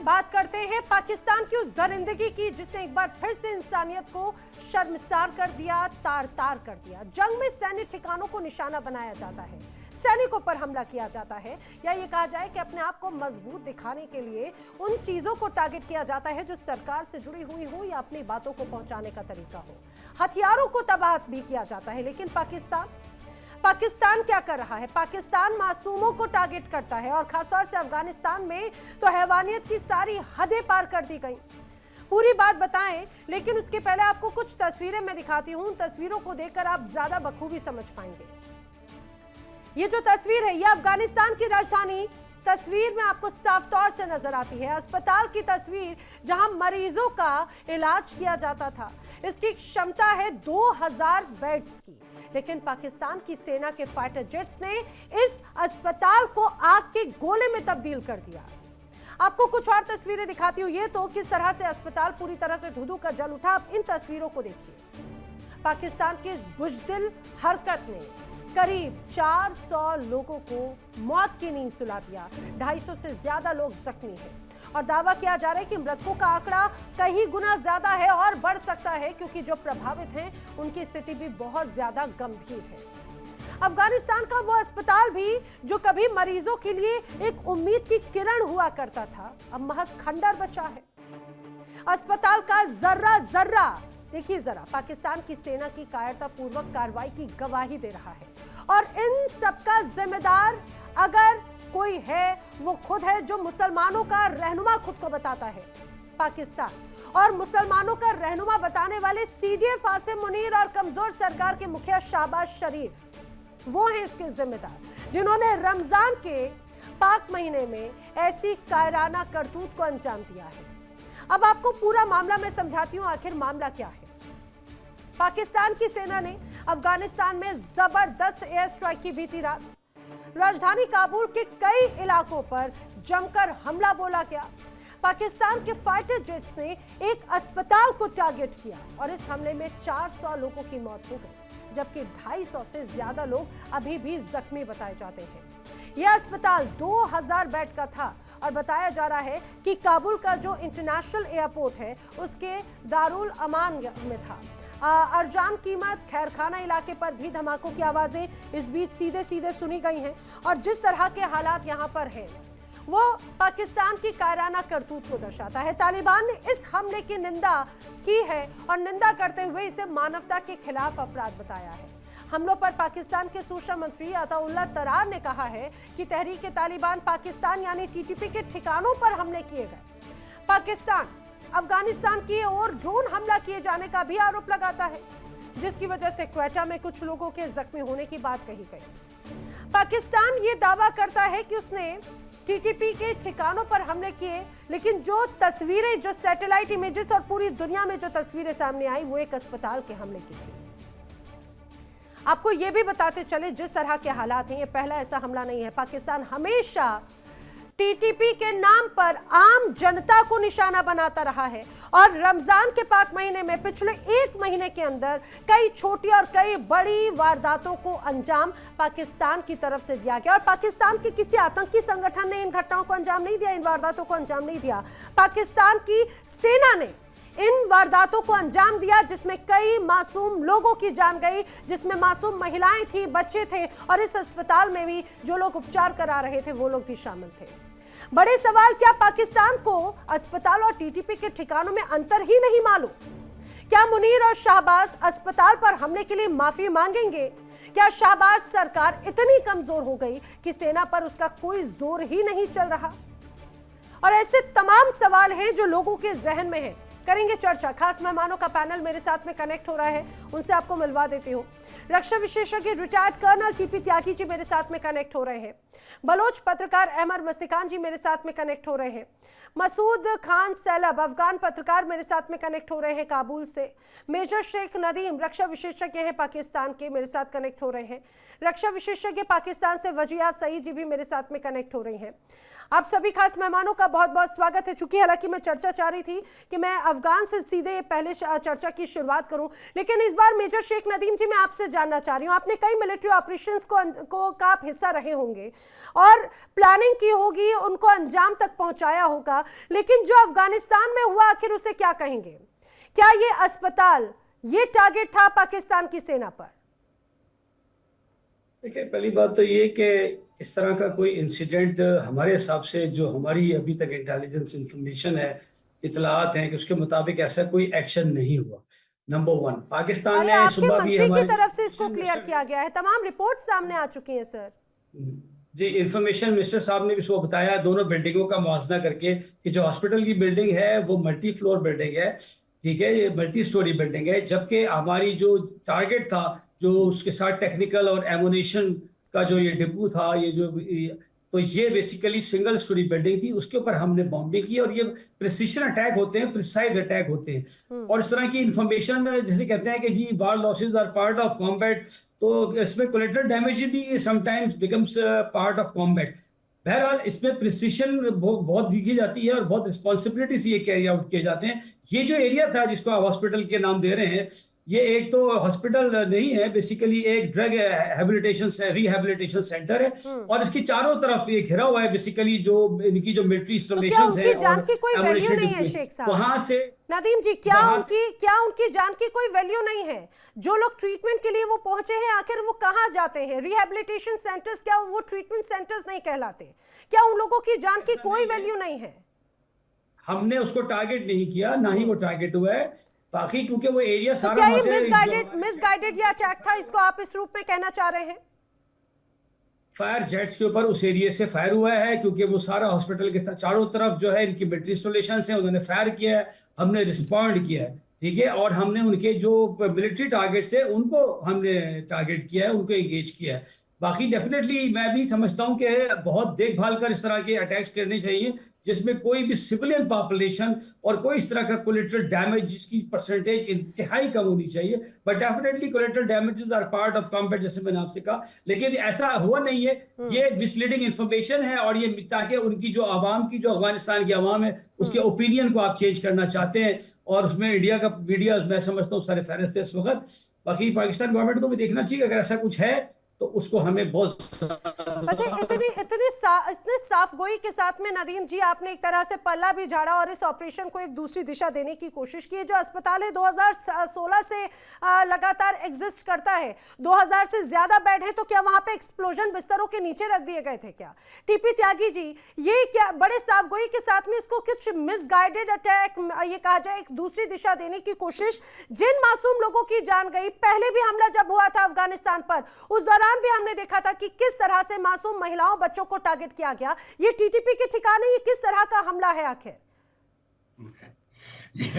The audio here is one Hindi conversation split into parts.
बात करते हैं पाकिस्तान की उस दरिंदगी की जिसने एक बार फिर से इंसानियत को शर्मसार कर दिया, तार तार कर दिया। जंग में सैन्य ठिकानों को निशाना बनाया जाता है, सैनिकों पर हमला किया जाता है, या ये कहा जाए कि अपने आप को मजबूत दिखाने के लिए उन चीजों को टारगेट किया जाता है जो सरकार से जुड़ी हुई हो या अपनी बातों को पहुंचाने का तरीका हो। हथियारों को तबाह भी किया जाता है। लेकिन पाकिस्तान क्या कर रहा है? पाकिस्तान मासूमों को टारगेट करता है और खासतौर से अफगानिस्तान में तो हैवानियत की सारी हदें पार कर दी गई। पूरी बात बताएं, लेकिन उसके पहले आपको कुछ तस्वीरें मैं दिखाती हूं। तस्वीरों को देखकर आप ज्यादा बखूबी समझ पाएंगे। ये जो तस्वीर है, ये अफगानिस्तान की राजधानी तस्वीर में आपको साफ तौर से नजर आती है। अस्पताल की तस्वीर जहां मरीजों का इलाज किया जाता था। इसकी क्षमता है 2000 बेड्स की, लेकिन पाकिस्तान की सेना के फाइटर जेट्स ने इस अस्पताल को आग के गोले में तब्दील कर दिया। आपको कुछ और तस्वीरें दिखाती हूँ। ये तो किस तरह से अस्पताल पूरी तरह से धुधु कर जल उठा। अब इन तस्वीरों को देखिए। पाकिस्तान की इस बुज़दिल हरकत ने करीब 400 लोगों को मौत की नींद सुला दिया। 250 से ज्यादा लोग जख्मी हैं और दावा किया जा रहा है कि मृतकों का आंकड़ा कई गुना ज्यादा है और बढ़ सकता है, क्योंकि जो प्रभावित हैं उनकी स्थिति भी बहुत ज्यादा गंभीर है। अफगानिस्तान का वो अस्पताल भी जो कभी मरीजों के लिए एक उम्मीद की किरण हुआ करता था, अब महज खंडर बचा है। अस्पताल का जर्रा जर्रा देखिए जरा, पाकिस्तान की सेना की कायरतापूर्वक कार्रवाई की गवाही दे रहा है। और इन सबका जिम्मेदार अगर कोई है, वो खुद है जो मुसलमानों का रहनुमा खुद को बताता है, पाकिस्तान। और मुसलमानों का रहनुमा बताने वाले सीडीएफ आसिम मुनीर और कमजोर सरकार के मुखिया शहबाज शरीफ, वो हैं इसके जिम्मेदार, जिन्होंने रमजान के पाक महीने में ऐसी कायराना करतूत को अंजाम दिया है। अब आपको पूरा मामला मैं समझाती हूं, आखिर मामला क्या है। पाकिस्तान की सेना ने अफगानिस्तान में जबरदस्त एयर स्ट्राइक की बीती रात। राजधानी काबुल के कई इलाकों पर जमकर हमला बोला गया। पाकिस्तान के फाइटर जेट्स ने एक अस्पताल को टारगेट किया और इस हमले में 400 लोगों की मौत हो गई, जबकि 250 से ज्यादा लोग अभी भी जख्मी बताए जाते हैं। यह अस्पताल 2000 बेड का था और बताया जा रहा है कि काबुल का जो इंटरनेशनल एयरपोर्ट है उसके दारुल अमान में था। अरजान कीमत खैरखाना इलाके पर भी धमाकों की आवाजें इस बीच सीधे सीधे सुनी गई हैं। और जिस तरह के हालात यहाँ पर हैं, वो पाकिस्तान की कायराना करतूत को दर्शाता है। तालिबान ने इस हमले की निंदा की है और निंदा करते हुए इसे मानवता के खिलाफ अपराध बताया है। हमलों पर पाकिस्तान के सूचना मंत्री अताउल्लाह तरार ने कहा है कि तहरीक तालिबान पाकिस्तान यानी टीटीपी के ठिकानों पर हमले किए गए। पाकिस्तान अफगानिस्तान की ओर ड्रोन हमला किए जाने का भी आरोप लगाता है, जिसकी वजह से क्वेटा में कुछ लोगों के जख्मी होने की बात कही गई। पाकिस्तान ये दावा करता है कि उसने टीटीपी के ठिकानों पर हमले किए, लेकिन जो तस्वीरें, जो सैटेलाइट इमेजेस और पूरी दुनिया में जो तस्वीरें सामने आई, वो एक अस्पताल के हमले की थी। आपको ये भी बताते चले, जिस तरह के हालात हैं, ये पहला ऐसा हमला नहीं है। पाकिस्तान हमेशा टीटीपी के नाम पर आम जनता को निशाना बनाता रहा है और रमजान के पाक महीने में पिछले 1 महीने के अंदर कई छोटी और कई बड़ी वारदातों को अंजाम पाकिस्तान की तरफ से दिया गया। और पाकिस्तान के किसी आतंकी संगठन ने इन घटनाओं को अंजाम नहीं दिया, इन वारदातों को अंजाम नहीं दिया। पाकिस्तान की सेना ने इन वारदातों को अंजाम दिया, जिसमें कई मासूम लोगों की जान गई, जिसमें मासूम महिलाएं थी, बच्चे थे और इस अस्पताल में भी जो लोग उपचार करा रहे थे वो लोग भी शामिल थे। बड़े सवाल, क्या पाकिस्तान को अस्पताल और टीटीपी के ठिकानों में अंतर ही नहीं मालूम? क्या मुनीर और शहबाज अस्पताल पर हमले के लिए माफी मांगेंगे? क्या शहबाज सरकार इतनी कमजोर हो गई कि सेना पर उसका कोई जोर ही नहीं चल रहा? और ऐसे तमाम सवाल हैं जो लोगों के जहन में हैं। करेंगे चर्चा। खास मेहमानों का पैनल मेरे साथ में कनेक्ट हो रहा है, उनसे आपको मिलवा देती हूँ। रक्षा विशेषज्ञ retired colonel TP Tyagi ji मेरे साथ में कनेक्ट हो रहे हैं। बलोच पत्रकार अहमद मस्तिकान जी मेरे साथ में कनेक्ट हो रहे हैं। मसूद खान सैलब अफगान पत्रकार मेरे साथ में कनेक्ट हो रहे हैं काबुल से। मेजर शेख नदीम रक्षा विशेषज्ञ हैं पाकिस्तान के, मेरे साथ कनेक्ट हो रहे हैं। रक्षा विशेषज्ञ पाकिस्तान से वजिया सईद जी भी मेरे साथ में कनेक्ट हो रही हैं। आप सभी खास मेहमानों का बहुत बहुत स्वागत है। चूंकि हालांकि मैं चर्चा चाह रही थी कि मैं अफगान से सीधे पहले चर्चा की शुरुआत करूं, लेकिन इस बार मेजर शेख नदीम जी मैं आपसे जानना चाह रही हूं, आपने कई मिलिट्री ऑपरेशंस को का आप हिस्सा रहे होंगे और प्लानिंग की होगी, उनको अंजाम तक पहुंचाया होगा, लेकिन जो अफगानिस्तान में हुआ आखिर उसे क्या कहेंगे? क्या ये अस्पताल ये टारगेट था पाकिस्तान की सेना पर? देखिए, पहली बात तो ये कि इस तरह का कोई इंसिडेंट हमारे हिसाब से, जो हमारी अभी तक इंटेलिजेंस इंफॉर्मेशन है, इतलात हैं कि उसके मुताबिक ऐसा कोई एक्शन नहीं हुआ। नंबर वन, पाकिस्तान अरे ने आपके सुबह भी मंत्री की हमारे तरफ से इसको क्लियर किया गया है, तमाम रिपोर्ट सामने आ चुकी हैं सर। जी, इंफॉर्मेशन मिनिस्टर साहब ने भी इसको बताया, दोनों बिल्डिंगों का मुआवजा करके, कि जो हॉस्पिटल की बिल्डिंग है वो मल्टी फ्लोर बिल्डिंग है, ठीक है, ये मल्टी स्टोरी बिल्डिंग है, जबकि हमारी जो टारगेट था, जो उसके साथ टेक्निकल और एमुनेशन का जो ये डिपो था, तो ये बेसिकली सिंगल स्टोरी बिल्डिंग थी, उसके ऊपर हमने बॉम्बिंग की। और ये प्रिसीशन अटैक होते हैं, प्रिसाइज अटैक होते हैं, और इस तरह की इंफॉर्मेशन जैसे कहते हैं कि जी war losses are part of combat, तो इसमें कोलेटरल डैमेज भी sometimes becomes part of combat. बहरहाल इसमें प्रिसीशन बहुत दिखी जाती है और बहुत रिस्पॉन्सिबिलिटी से ये कैरी आउट किए जाते हैं। ये जो एरिया था जिसको आप हॉस्पिटल के नाम दे रहे हैं, ये एक तो हॉस्पिटल नहीं है, बेसिकली एक ड्रग रिहैबिलिटेशन सेंटर है, और इसके चारों तरफ ये घिरा हुआ है, बेसिकली जो इनकी जो मिलिट्री इंस्टॉलेशंस है जान की कोई वैल्यू नहीं है शेख साहब? वहां से नदीम जी, क्या उनकी जान की कोई वैल्यू नहीं है? जो लोग ट्रीटमेंट के लिए वो पहुंचे हैं, आखिर वो कहां जाते हैं? रिहैबिलिटेशन सेंटर्स, क्या वो ट्रीटमेंट सेंटर्स नहीं कहलाते? क्या उन लोगों की जान की कोई वैल्यू नहीं है? हमने उसको टारगेट नहीं किया, ना ही वो टारगेट हुआ है, बाकी क्योंकि वो एरिया सारा क्या ये मिसगाइडेड या अटैक था, इसको आप इस रूप में कहना चाह रहे हैं? फायर जेट्स के ऊपर उस एरिया से फायर हुआ है, क्योंकि वो सारा हॉस्पिटल के चारों तरफ जो है इनकी मिलिट्री इंस्टॉलेशन है, उन्होंने फायर किया है, हमने रिस्पॉन्ड किया है, ठीक है, और हमने उनके जो मिलिट्री टारगेट्स है उनको हमने टारगेट किया है, उनको एंगेज किया है। बाकी डेफिनेटली मैं भी समझता हूं कि बहुत देखभाल कर इस तरह के अटैक्स करने चाहिए, जिसमें कोई भी सिविलियन पॉपुलेशन और कोई इस तरह का कोलेटरल डैमेज जिसकी परसेंटेज इंतहाई कम होनी चाहिए। But definitely collateral damages are part of combat, जैसे मैंने आपसे कहा, लेकिन ऐसा हुआ नहीं है। ये मिसलीडिंग इंफॉर्मेशन है, और ये ताकि उनकी जो आवाम की, जो अफगानिस्तान की आवाम है, उसके ओपिनियन को आप चेंज करना चाहते हैं, और उसमें इंडिया का मीडिया मैं समझता हूँ सारे फहरिस्त है इस वक्त। बाकी पाकिस्तान गवर्नमेंट को भी देखना चाहिए, अगर ऐसा कुछ है तो उसको हमें बहुत इतने साफ गोई के साथ में नदीम जी आपने एक तरह से पल्ला भी झाड़ा और इस ऑपरेशन को एक दूसरी दिशा देने की कोशिश की है। जो अस्पताल है 2016 से लगातार एग्जिस्ट करता है, 2000 से ज्यादा बेड है, तो क्या वहां पे एक्सप्लोजन बिस्तरों के नीचे रख दिए गए थे क्या? टीपी त्यागी जी, ये क्या बड़े साफ गोई के साथ में इसको कुछ मिसगाइडेड अटैक, ये कहा जाए एक दूसरी दिशा देने की कोशिश, जिन मासूम लोगों की जान गई, पहले भी हमला जब हुआ था अफगानिस्तान पर, उस दौरान भी हमने देखा था कि किस तरह से मासूम महिलाओं बच्चों को टारगेट किया गया। ये टीटीपी के ठिकाने ये किस तरह का हमला है आखिर?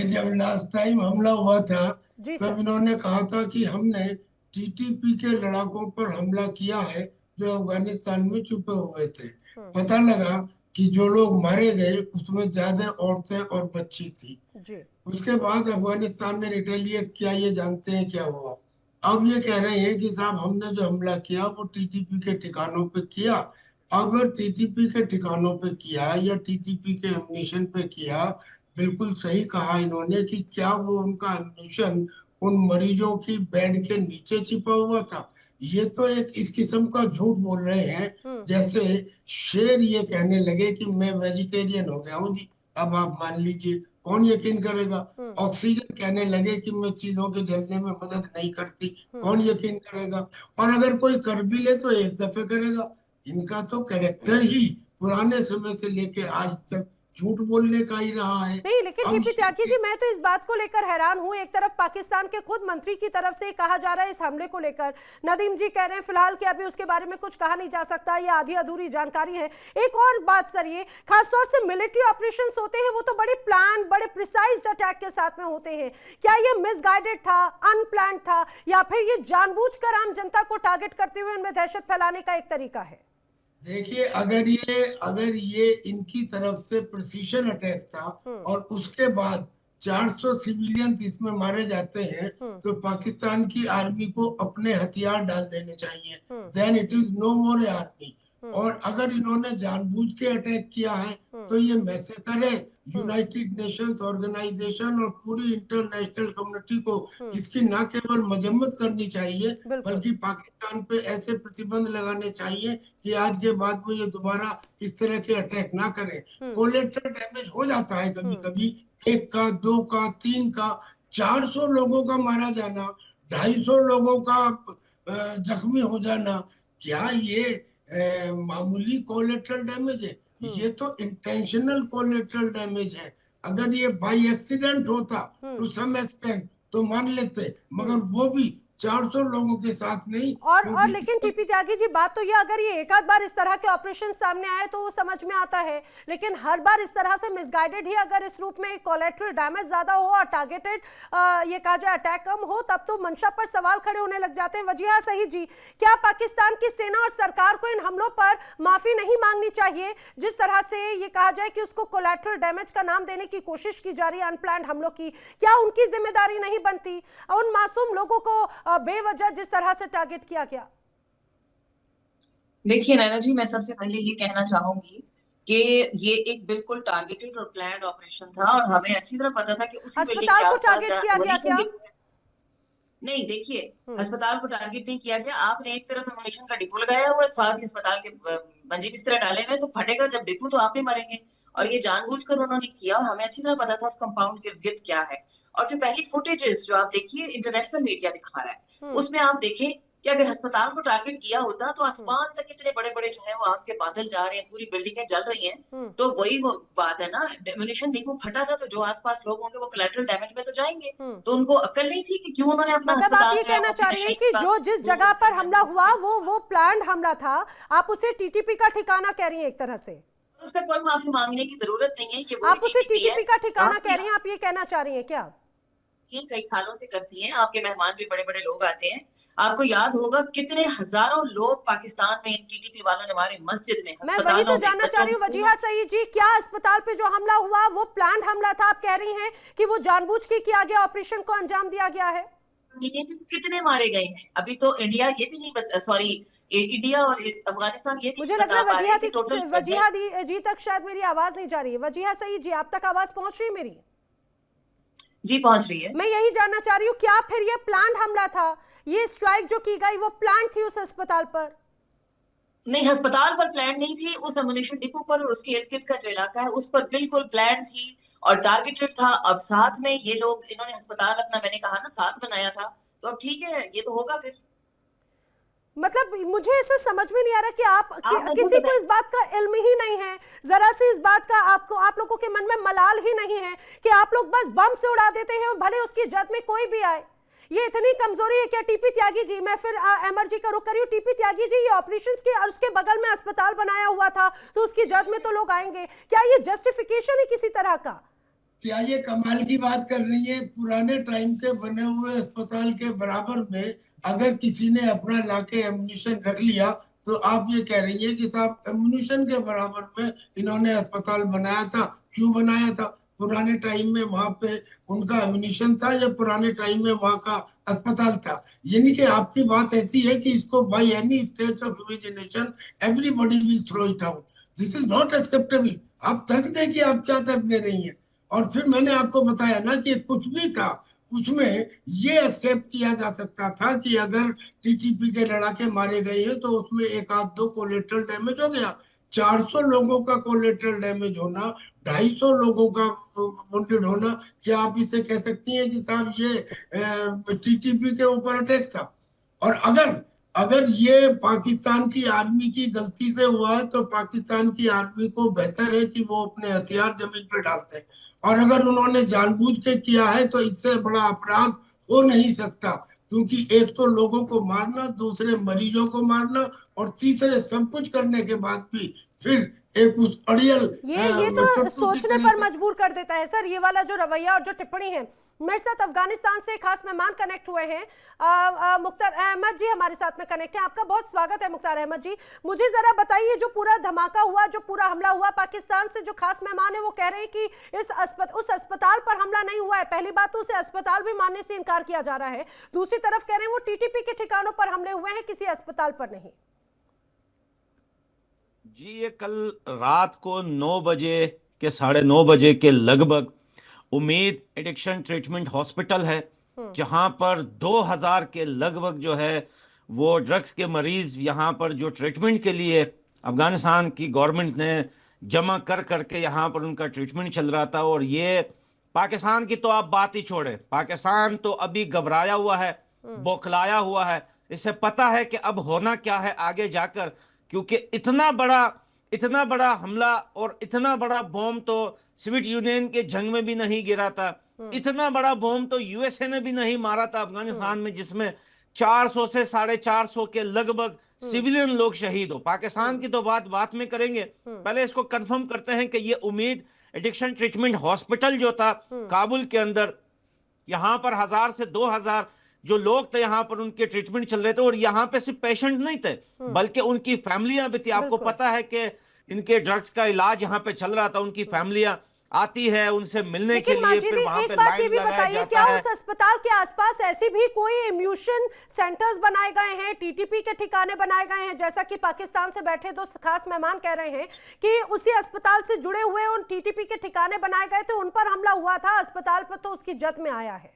जब लास्ट टाइम हमला हुआ था तब इन्होंने कहा था कि हमने टीटीपी के लड़ाकों पर हमला किया है जो अफगानिस्तान में छुपे हुए थे। पता लगा कि जो लोग मारे गए उसमें ज्यादा औरतें और बच्ची थी। उसके बाद अफगानिस्तान ने रिटेलिएट किया, ये जानते हैं क्या हुआ। अब ये कह रहे हैं कि साहब हमने जो हमला किया वो टीटीपी के ठिकानों पे किया। अगर टीटीपी के ठिकानों पे किया या टीटीपी के एमुनेशन पे किया, बिल्कुल सही कहा इन्होंने कि क्या वो उनका एमुनेशन उन मरीजों की बेड के नीचे छिपा हुआ था? ये तो एक इस किस्म का झूठ बोल रहे हैं जैसे शेर ये कहने लगे कि मैं वेजिटेरियन हो गया हूँ जी। अब आप मान लीजिए, कौन यकीन करेगा? ऑक्सीजन कहने लगे कि मैं चीजों के जलने में मदद नहीं करती, कौन यकीन करेगा? और अगर कोई कर भी ले तो एक दफे करेगा। इनका तो कैरेक्टर ही पुराने समय से लेके आज तक झूठ बोलने का ही रहा है। नहीं, लेकिन टीपी त्यागी जी, मैं तो इस बात को लेकर हैरान हूं। एक तरफ पाकिस्तान के खुद मंत्री की तरफ से कहा जा रहा है इस हमले को लेकर, नदीम जी कह रहे हैं फिलहाल कि अभी उसके बारे में कुछ कहा नहीं जा सकता, ये आधी अधूरी जानकारी है। एक और बात सर, ये खासतौर से मिलिट्री ऑपरेशंस होते हैं वो तो बड़े प्लान, बड़े प्रिसाइज अटैक के साथ में होते हैं। क्या ये मिसगाइडेड था, अनप्लान्ड था, या फिर ये जानबूझकर आम जनता को टारगेट करते हुए उनमें दहशत फैलाने का एक तरीका है? देखिए, अगर ये इनकी तरफ से प्रिसीशन अटैक था और उसके बाद 400 सिविलियन इसमें मारे जाते हैं, तो पाकिस्तान की आर्मी को अपने हथियार डाल देने चाहिए। Then it is no more army. और अगर इन्होंने जानबूझ के अटैक किया है तो ये मैसेकर है। यूनाइटेड नेशंस ऑर्गेनाइजेशन और पूरी इंटरनेशनल कम्युनिटी को इसकी न केवल मजम्मत करनी चाहिए बल्कि पाकिस्तान पे ऐसे प्रतिबंध लगाने चाहिए कि आज के बाद में ये दोबारा इस तरह के अटैक ना करें। कोलेटरल डैमेज हो जाता है कभी कभी, 1 का 2 का 3 का, 400 लोगों का मारा जाना, 250 लोगों का जख्मी हो जाना, क्या ये मामूली कोलेटरल डैमेज है? ये तो इंटेंशनल कोलेटरल डैमेज है। अगर ये बाय एक्सीडेंट होता टू सम एक्सटेंट तो मान लेते, मगर वो भी 400 लोगों के साथ नहीं। और लेकिन टीपी त्यागी जी, बात तो ये, अगर ये एक आध बार इस तरह के ऑपरेशन सामने आए तो वो समझ में आता है, लेकिन हर बार इस तरह से मिसगाइडेड ही अगर इस रूप में कोलेटरल डैमेज ज्यादा हो और टारगेटेड ये कहा जाए अटैक कम हो, तब तो मंशा पर सवाल खड़े होने लग जाते हैं। वजीहा सईद जी, क्या पाकिस्तान की सेना और सरकार को इन हमलों पर माफी नहीं मांगनी चाहिए? जिस तरह से ये कहा जाए कि उसको कोलेटरल डैमेज का नाम देने की कोशिश की जा रही है अनप्लान्ड हमलों की, क्या उनकी जिम्मेदारी नहीं बनती? उन मासूम लोगों को बेवजह जिस तरह से टारगेट किया गया। देखिए नैना जी, मैं सबसे पहले ये कहना चाहूंगी कि ये एक बिल्कुल टारगेटेड और प्लान्ड ऑपरेशन था और हमें अच्छी तरह पता था कि उसी बिल्डिंग के आसपास टारगेट किया गया क्या? नहीं, देखिए, अस्पताल को टारगेट नहीं किया गया। आपने एक तरफ एमुनेशन का डिपो लगाया हुआ है, साथ ही अस्पताल के मंजी बिस्तर डाले हुए, तो फटेगा जब डिपो तो आप ही मरेंगे। और ये जानबूझकर उन्होंने किया और हमें अच्छी तरह पता था उस कंपाउंड के इर्द क्या है। और जो पहली फुटेजेस जो आप देखिए इंटरनेशनल मीडिया दिखा रहा है, उसमें आप देखें कि अगर अस्पताल को टारगेट किया होता तो आसमान तक इतने बड़े बड़े जो है वो आग के बादल जा रहे हैं, पूरी बिल्डिंगें जल रही हैं। तो वही वो बात है ना, एमुनेशन डिपो फटा था तो जो आसपास लोग होंगे वो कोलैटरल डैमेज में तो जाएंगे। तो उनको अक्ल नहीं थी कि क्यों उन्होंने अपना मतलब आप ये कहना चाह रही हैं कि जो जिस जगह पर हमला हुआ वो प्लान्ड हमला था, आप उसे टीटीपी का ठिकाना कह रही हैं एक तरह से? उससे कोई माफी मांगने की जरूरत नहीं है। ये आप उसे टीटीपी का ठिकाना कह रही हैं, आप ये कहना चाह रही हैं क्या? कई सालों से करती हैं, आपके मेहमान भी बड़े बड़े लोग आते हैं। आपको याद होगा कितने हजारों लोग पाकिस्तान में इन टीटीपी वालों ने हमारे मस्जिद में, मैं वही तो जानना चाह रही हूँ वजीहा सईद जी, क्या अस्पताल पे जो हमला हुआ वो प्लान्ड हमला था? आप कह रही हैं कि वो जानबूझ के किया गया, ऑपरेशन को अंजाम दिया गया है। कितने मारे गए हैं अभी तो इंडिया ये भी नहीं सॉरी इंडिया और अफगानिस्तान ये भी मुझे लग रहा है वजीहा जी तक शायद मेरी आवाज नहीं जा रही है। वजीहा सईद जी, आप तक आवाज पहुंच रही है मेरी? जी पहुंच रही है। मैं यही जानना चाह रही हूँ, क्या फिर ये प्लान्ड हमला था? ये स्ट्राइक जो की गई वो प्लान थी उस अस्पताल पर? नहीं, अस्पताल पर प्लान नहीं थी, उस एमुनेशन डिपो पर और उसके इर्द गिर्द का जो इलाका है उस पर बिल्कुल प्लान थी और टारगेटेड था। अब साथ में ये लोग, इन्होंने अस्पताल अपना, मैंने कहा ना, साथ बनाया था, तो अब ठीक है, ये तो होगा फिर। मतलब मुझे ऐसा समझ में नहीं आ रहा कि किसी को इस बात का इल्म ही नहीं है, जरा सी इस बात का आप लोगों के मन में मलाल ही नहीं है कि आप लोग बस बम से उड़ा देते हैं, भले उसकी जद में कोई भी आए। ये इतनी कमजोरी है क्या? टीपी त्यागी जी, मैं फिर अमर जी का रुख करी हूँ। टीपी त्यागी जी, ये ऑपरेशंस के और उसके बगल में अस्पताल बनाया हुआ था तो उसकी जद में तो लोग आएंगे, क्या ये जस्टिफिकेशन है किसी तरह का? क्या ये कमाल की बात कर रही है? पुराने टाइम के बने हुए अस्पताल के बराबर में अगर किसी ने अपना लाके एमुनिशन रख लिया तो आप ये कह रही है कि साहब एमुनिशन के बराबर में इन्होंने अस्पताल बनाया था। क्यों बनाया था? पुराने टाइम में वहां पे उनका एमुनिशन था या पुराने टाइम में वहां का अस्पताल था? यानी कि आपकी बात ऐसी है कि इसको by any stage of imagination everybody will throw it out. This is not acceptable. आप तर्क दें कि आप क्या तर्क दे रही हैं। और फिर मैंने आपको बताया ना कि कुछ भी था उसमें ये एक्सेप्ट किया जा सकता था कि अगर टीटीपी के लड़ाके मारे गए हैं तो उसमें 1 आध 2 कोलेटरल डैमेज हो गया। 400 लोगों का कोलेटरल डैमेज होना, 250 लोगों का वुंडेड होना, क्या आप इसे कह सकती हैं कि साहब ये टीटीपी के ऊपर अटैक था? और अगर ये पाकिस्तान की आर्मी की गलती से हुआ है तो पाकिस्तान की आर्मी को बेहतर है कि वो अपने हथियार जमीन पर डालते हैं। और अगर उन्होंने जानबूझ के किया है तो इससे बड़ा अपराध हो नहीं सकता, क्योंकि एक तो लोगों को मारना, दूसरे मरीजों को मारना और तीसरे सब कुछ करने के बाद भी फिर एक उस अड़ियल ये तो सोचने पर मजबूर कर देता है सर, ये वाला जो रवैया और जो टिप्पणी है। मेरे साथ अफगानिस्तान से खास मेहमान कनेक्ट हुए हैं, मुख्तार अहमद जी हमारे साथ में कनेक्ट है। आपका बहुत स्वागत है मुख्तार अहमद जी। मुझे जरा बताइए, जो पूरा धमाका हुआ, जो पूरा हमला हुआ, पाकिस्तान से जो खास मेहमान है वो कह रहे हैं कि उस अस्पताल पर हमला नहीं हुआ है। पहली बात तो उसे अस्पताल भी मानने से इनकार किया जा रहा है, दूसरी तरफ कह रहे हैं वो टीटीपी के ठिकानों पर हमले हुए हैं, किसी अस्पताल पर नहीं। जी ये कल रात को 9 बजे के 9:30 बजे के लगभग उम्मीद एडिक्शन ट्रीटमेंट हॉस्पिटल है, जहां पर 2000 के लगभग जो है वो ड्रग्स के मरीज यहाँ पर जो ट्रीटमेंट के लिए अफगानिस्तान की गवर्नमेंट ने जमा कर करके यहाँ पर उनका ट्रीटमेंट चल रहा था। और ये पाकिस्तान की तो आप बात ही छोड़े, पाकिस्तान तो अभी घबराया हुआ है, बौखलाया हुआ है। इसे पता है कि अब होना क्या है आगे जाकर, क्योंकि इतना बड़ा हमला और इतना बड़ा बॉम्ब तो सोवियत यूनियन के जंग में भी नहीं गिरा था, इतना बड़ा बॉम्ब तो यूएसए ने भी नहीं मारा था अफगानिस्तान में, जिसमें 400 से 450 के लगभग सिविलियन लोग शहीद हो। पाकिस्तान की तो बात में करेंगे, पहले इसको कंफर्म करते हैं कि ये उम्मीद एडिक्शन ट्रीटमेंट हॉस्पिटल जो था काबुल के अंदर, यहाँ पर 1000 से 2000 जो लोग थे यहाँ पर उनके ट्रीटमेंट चल रहे थे। और यहाँ पे सिर्फ पेशेंट नहीं थे बल्कि उनकी फैमिलियां भी थी। आपको पता है कि इनके ड्रग्स का इलाज यहाँ पे चल रहा था, उनकी फैमिलियां आती है उनसे मिलने के लिए, फिर वहां पे लाइन लगाया जाता क्या है। उस अस्पताल के आसपास ऐसे भी कोई इम्यूशन सेंटर्स बनाए गए हैं, टीटीपी के ठिकाने बनाए गए हैं, जैसा कि पाकिस्तान से बैठे दो खास मेहमान कह रहे हैं कि उसी अस्पताल से जुड़े हुए उन टीटीपी के ठिकाने बनाए गए थे, उन पर हमला हुआ था, अस्पताल पर तो उसकी जद में आया है।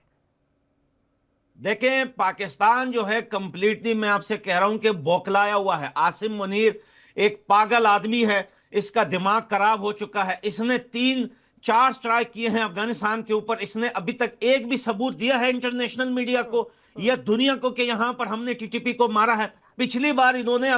देखें पाकिस्तान जो है कंप्लीटली, मैं आपसे कह रहा हूं कि बौखलाया हुआ है। आसिम मुनीर एक पागल आदमी है, इसका दिमाग खराब हो चुका है। इसने 3-4 स्ट्राइक किए हैं अफगानिस्तान के ऊपर, इसने अभी तक एक भी सबूत दिया है इंटरनेशनल मीडिया को या दुनिया को कि यहां पर हमने टीटीपी को मारा है। पिछली बार इन्होंने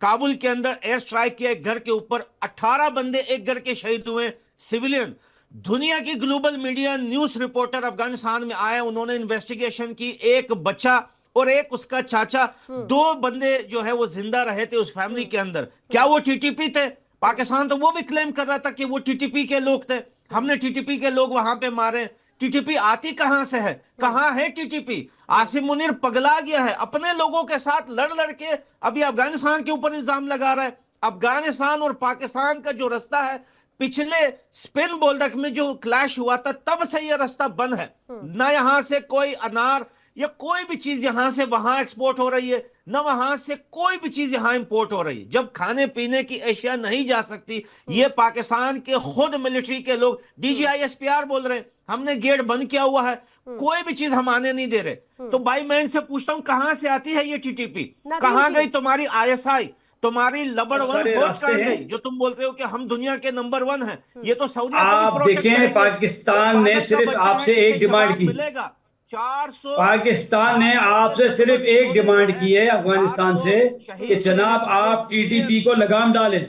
काबुल के अंदर एयर स्ट्राइक किया एक घर के ऊपर, 18 बंदे एक घर के शहीद हुए सिविलियन। दुनिया की global media news reporter Afghanistan में आए, उन्होंने इन्वेस्टिगेशन की, एक बच्चा और एक उसका चाचा, 2 बंदे जो है वो जिंदा रहे थे उस फैमिली के अंदर। क्या वो टीटीपी थे? पाकिस्तान तो वो भी क्लेम कर रहा था कि वो टीटीपी के लोग थे, हमने टीटीपी के लोग वहां पे मारे। टीटीपी आती कहां से है? कहां है टीटीपी? आसिम मुनीर पगला गया है, अपने लोगों के साथ लड़ के अभी अफगानिस्तान के ऊपर इल्जाम लगा रहा है। अफगानिस्तान और पाकिस्तान का जो रास्ता है, पिछले स्पिन बोल्डक में जो क्लैश हुआ था तब से यह रास्ता बंद है। ना यहां से कोई अनार या कोई भी चीज यहां से वहां एक्सपोर्ट हो रही है, ना वहां से कोई भी चीज यहां इंपोर्ट हो रही है। जब खाने पीने की अशिया नहीं जा सकती, ये पाकिस्तान के खुद मिलिट्री के लोग DGISPR बोल रहे हैं हमने गेट बंद किया हुआ है, कोई भी चीज हम आने नहीं दे रहे। तो भाई मैं इनसे पूछता हूं कहां से आती है ये टीटीपी? कहां गई तुम्हारी ISI, तुम्हारी लबड़ वन फौज कहां गई जो तुम बोलते हो कि हम दुनिया के नंबर 1 हैं? ये तो सऊदी आप देखें, पाकिस्तान ने सिर्फ आपसे एक डिमांड की, मिलेगा 400। पाकिस्तान ने आपसे सिर्फ एक डिमांड की है अफगानिस्तान से कि जनाब आप टीटीपी को लगाम डालें,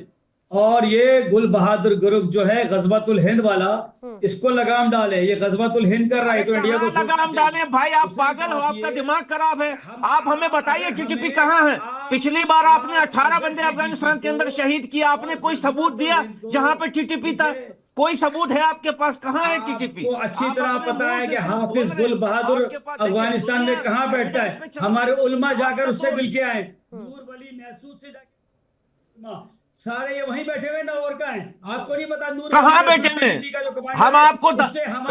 और ये गुल बहादुर ग्रुप जो है गजवतुल हिंद वाला, इसको लगाम डाले। ये गजवतुल हिंद कर रहा है तो इंडिया को लगाम डालें? भाई आप पागल हो, आपका दिमाग खराब है। आप हमें बताइए टीटीपी कहां है? पिछली बार आपने 18 बंदे अफगानिस्तान के अंदर शहीद किया, आपने कोई सबूत दिया जहां पे टीटीपी था? कोई सबूत है आपके पास? कहां है टीटीपी? अच्छी तरह पता है कि हाफिज गुल बहादुर अफगानिस्तान में कहां बैठता है। हमारे उलमा जाकर उससे मिल के आए, नूर वली महसूद से जाकर, सारे ये वहीं बैठे हुए ना, और कहां हैं? आपको नहीं पता नूर कहां बैठे हैं? हम आपको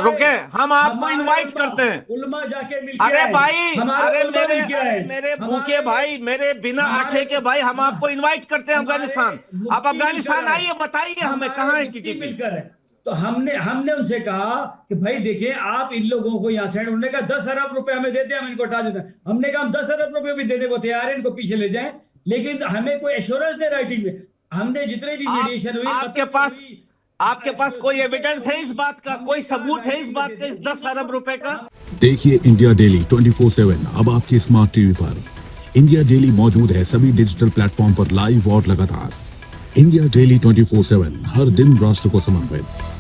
रुके, हम आपको इनवाइट करते हैं, उलमा जाके मिल। अरे भाई, अरे मेरे भूखे भाई, मेरे बिना आटे के भाई, हम आपको इनवाइट करते हैं अफगानिस्तान। आप अफगानिस्तान आइए, बताइए हमें कहां है टीटीपी। तो हमने उनसे कहा कि भाई देखिए आप इन लोगों को यहाँ से, उन्होंने कहा 10 अरब रुपए हमें देते हैं, हम इनको हटा देते हैं। हमने कहा हम 10 अरब रुपए भी देने को तैयार है, इनको पीछे ले जाएं, लेकिन हमें कोई एश्योरेंस दे राइटिंग में। हमने जितने भी मीडिएशन हुई, आपके पास कोई एविडेंस है इस बात का, कोई सबूत है इस बात का, इस 10 अरब रुपए का? देखिए इंडिया डेली 24/7 अब आपकी स्मार्ट टीवी पर। इंडिया डेली मौजूद है सभी डिजिटल प्लेटफॉर्म पर लाइव और लगातार। इंडिया डेली 24/7 हर दिन राष्ट्र को समर्पित।